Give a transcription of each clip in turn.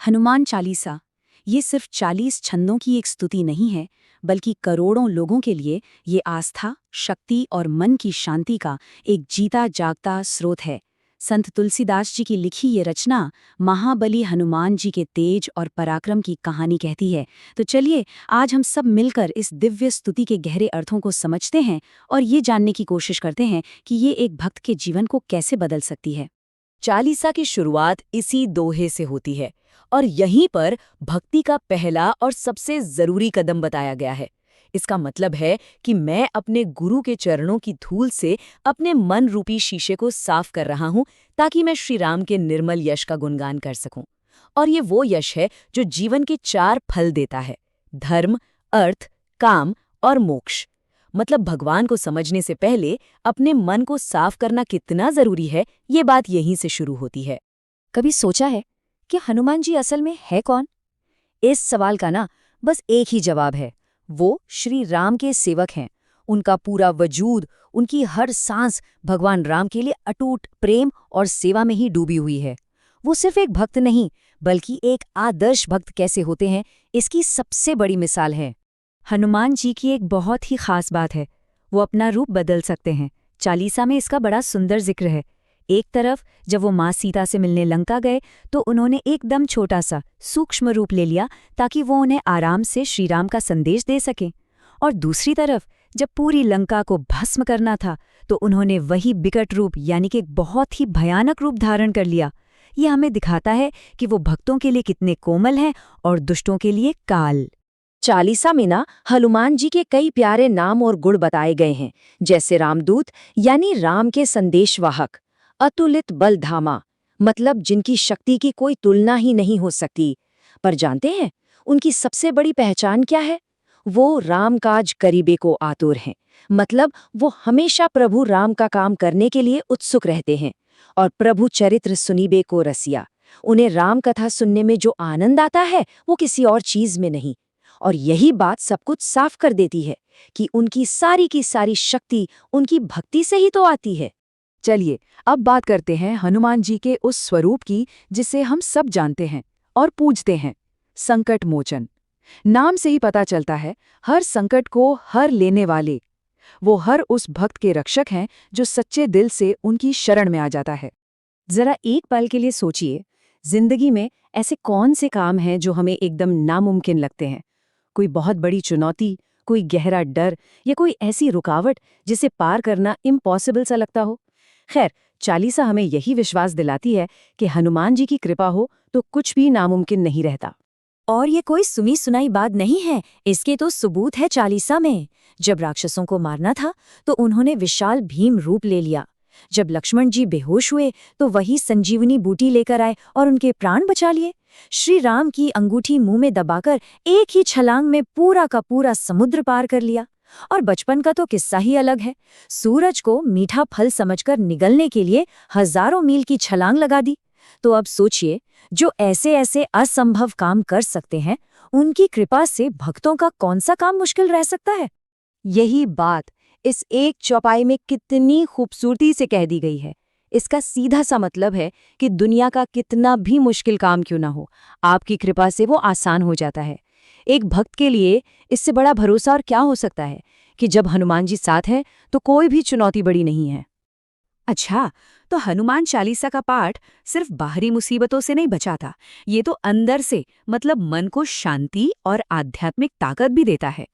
हनुमान चालीसा ये सिर्फ 40 छंदों की एक स्तुति नहीं है, बल्कि करोड़ों लोगों के लिए ये आस्था, शक्ति और मन की शांति का एक जीता जागता स्रोत है। संत तुलसीदास जी की लिखी ये रचना महाबली हनुमान जी के तेज और पराक्रम की कहानी कहती है। तो चलिए आज हम सब मिलकर इस दिव्य स्तुति के गहरे अर्थों को समझते हैं और ये जानने की कोशिश करते हैं कि ये एक भक्त के जीवन को कैसे बदल सकती है। चालीसा की शुरुआत इसी दोहे से होती है और यहीं पर भक्ति का पहला और सबसे जरूरी कदम बताया गया है। इसका मतलब है कि मैं अपने गुरु के चरणों की धूल से अपने मन रूपी शीशे को साफ कर रहा हूं ताकि मैं श्री राम के निर्मल यश का गुणगान कर सकूं। और ये वो यश है जो जीवन के 4 फल देता है: धर्म, अर्थ, काम और मोक्ष। मतलब भगवान को समझने से पहले अपने मन को साफ करना कितना जरूरी है, ये बात यहीं से शुरू होती है। कभी सोचा है कि हनुमान जी असल में है कौन? इस सवाल का ना बस एक ही जवाब है, वो श्री राम के सेवक हैं। उनका पूरा वजूद, उनकी हर सांस भगवान राम के लिए अटूट प्रेम और सेवा में ही डूबी हुई है। वो सिर्फ एक भक्त नहीं, बल्कि एक आदर्श भक्त कैसे होते हैं, इसकी सबसे बड़ी मिसाल है। हनुमान जी की एक बहुत ही खास बात है, वो अपना रूप बदल सकते हैं। चालीसा में इसका बड़ा सुंदर जिक्र है। एक तरफ जब वो माँ सीता से मिलने लंका गए तो उन्होंने एकदम छोटा सा सूक्ष्म रूप ले लिया ताकि वो उन्हें आराम से श्रीराम का संदेश दे सकें। और दूसरी तरफ जब पूरी लंका को भस्म करना था तो उन्होंने वही विकट रूप यानी कि एक बहुत ही भयानक रूप धारण कर लिया। ये हमें दिखाता है कि वो भक्तों के लिए कितने कोमल हैं और दुष्टों के लिए काल। चालीसा में ना हनुमान जी के कई प्यारे नाम और गुण बताए गए हैं, जैसे रामदूत यानी राम के संदेशवाहक, अतुलित बलधामा मतलब जिनकी शक्ति की कोई तुलना ही नहीं हो सकती। पर जानते हैं उनकी सबसे बड़ी पहचान क्या है? वो रामकाज करीबे को आतुर हैं, मतलब वो हमेशा प्रभु राम का काम करने के लिए उत्सुक रहते हैं। और प्रभु चरित्र सुनीबे को रसिया, उन्हें राम कथा सुनने में जो आनंद आता है वो किसी और चीज में नहीं। और यही बात सब कुछ साफ कर देती है कि उनकी सारी की सारी शक्ति उनकी भक्ति से ही तो आती है। चलिए अब बात करते हैं हनुमान जी के उस स्वरूप की जिसे हम सब जानते हैं और पूजते हैं, संकट मोचन। नाम से ही पता चलता है, हर संकट को हर लेने वाले। वो हर उस भक्त के रक्षक हैं जो सच्चे दिल से उनकी शरण में आ जाता है। जरा एक पल के लिए सोचिए, जिंदगी में ऐसे कौन से काम हैं जो हमें एकदम नामुमकिन लगते हैं? कोई बहुत बड़ी चुनौती, कोई गहरा डर या कोई ऐसी रुकावट जिसे पार करना इम्पॉसिबल सा लगता हो। खैर, चालीसा हमें यही विश्वास दिलाती है कि हनुमान जी की कृपा हो तो कुछ भी नामुमकिन नहीं रहता। और ये कोई सुनी सुनाई बात नहीं है, इसके तो सबूत है चालीसा में। जब राक्षसों को मारना था तो उन्होंने विशाल भीम रूप ले लिया। जब लक्ष्मण जी बेहोश हुए तो वही संजीवनी बूटी लेकर आए और उनके प्राण बचा लिए। श्री राम की अंगूठी मुंह में दबाकर एक ही छलांग में पूरा का पूरा समुद्र पार कर लिया। और बचपन का तो किस्सा ही अलग है। सूरज को मीठा फल समझकर निगलने के लिए हजारों मील की छलांग लगा दी। तो अब सोचिए, जो ऐसे ऐसे असंभव काम कर सकते हैं, उनकी कृपा से भक्तों का कौन सा काम मुश्किल रह सकता है? यही बात इस एक चौपाई में कितनी खूबसूरती से कह दी गई है। इसका सीधा सा मतलब है कि दुनिया का कितना भी मुश्किल काम क्यों ना हो, आपकी कृपा से वो आसान हो जाता है। एक भक्त के लिए इससे बड़ा भरोसा और क्या हो सकता है कि जब हनुमान जी साथ हैं तो कोई भी चुनौती बड़ी नहीं है। अच्छा, तो हनुमान चालीसा का पाठ सिर्फ बाहरी मुसीबतों से नहीं बचाता, ये तो अंदर से मतलब मन को शांति और आध्यात्मिक ताकत भी देता है।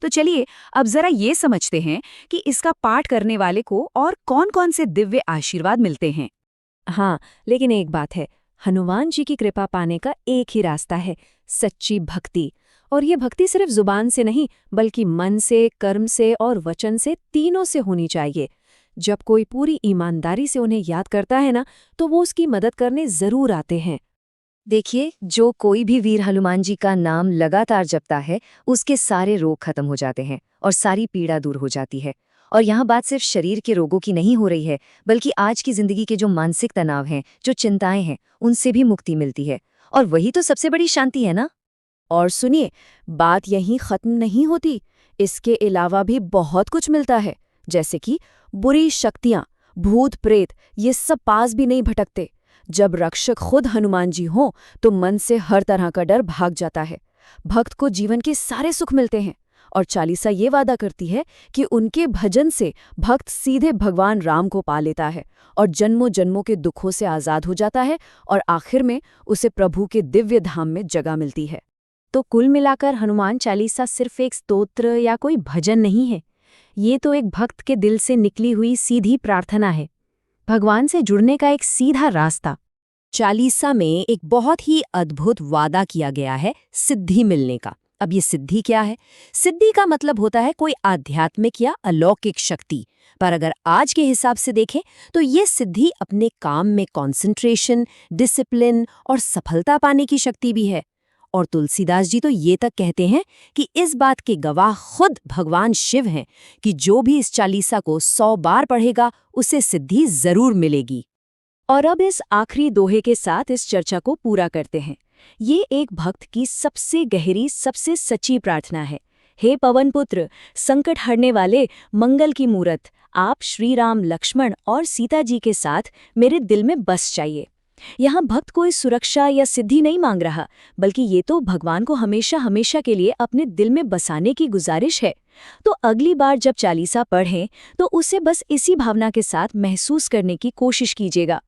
तो चलिए अब जरा ये समझते हैं कि इसका पाठ करने वाले को और कौन-कौन से दिव्य आशीर्वाद मिलते हैं। हाँ, लेकिन एक बात है, हनुमान जी की कृपा पाने का एक ही रास्ता है, सच्ची भक्ति। और ये भक्ति सिर्फ जुबान से नहीं, बल्कि मन से, कर्म से और वचन से, तीनों से होनी चाहिए। जब कोई पूरी ईमानदारी से उन्हें याद करता है ना, तो वो उसकी मदद करने जरूर आते हैं। देखिए, जो कोई भी वीर हनुमान जी का नाम लगातार जपता है, उसके सारे रोग खत्म हो जाते हैं और सारी पीड़ा दूर हो जाती है। और यहाँ बात सिर्फ शरीर के रोगों की नहीं हो रही है, बल्कि आज की जिंदगी के जो मानसिक तनाव हैं, जो चिंताएं हैं, उनसे भी मुक्ति मिलती है। और वही तो सबसे बड़ी शांति है ना। और सुनिए, बात यहीं खत्म नहीं होती। इसके अलावा भी बहुत कुछ मिलता है, जैसे कि बुरी शक्तियाँ, भूत प्रेत, ये सब पास भी नहीं भटकते। जब रक्षक खुद हनुमान जी हों तो मन से हर तरह का डर भाग जाता है। भक्त को जीवन के सारे सुख मिलते हैं और चालीसा ये वादा करती है कि उनके भजन से भक्त सीधे भगवान राम को पा लेता है और जन्मों जन्मों के दुखों से आज़ाद हो जाता है और आखिर में उसे प्रभु के दिव्य धाम में जगह मिलती है। तो कुल मिलाकर हनुमान चालीसा सिर्फ एक स्तोत्र या कोई भजन नहीं है, ये तो एक भक्त के दिल से निकली हुई सीधी प्रार्थना है, भगवान से जुड़ने का एक सीधा रास्ता। चालीसा में एक बहुत ही अद्भुत वादा किया गया है सिद्धि मिलने का। अब ये सिद्धि क्या है? सिद्धि का मतलब होता है कोई आध्यात्मिक या अलौकिक शक्ति, पर अगर आज के हिसाब से देखें तो ये सिद्धि अपने काम में कंसंट्रेशन, डिसिप्लिन और सफलता पाने की शक्ति भी है। और तुलसीदास जी तो ये तक कहते हैं कि इस बात के गवाह खुद भगवान शिव हैं कि जो भी इस चालीसा को 100 बार पढ़ेगा उसे सिद्धि जरूर मिलेगी। और अब इस आखिरी दोहे के साथ इस चर्चा को पूरा करते हैं। ये एक भक्त की सबसे गहरी, सबसे सच्ची प्रार्थना है। हे पवन पुत्र, संकट हरने वाले, मंगल की मूरत, आप श्री राम, लक्ष्मण और सीता जी के साथ मेरे दिल में बस जाइए। यहाँ भक्त कोई सुरक्षा या सिद्धि नहीं मांग रहा, बल्कि ये तो भगवान को हमेशा हमेशा के लिए अपने दिल में बसाने की गुजारिश है। तो अगली बार जब चालीसा पढ़ें तो उसे बस इसी भावना के साथ महसूस करने की कोशिश कीजिएगा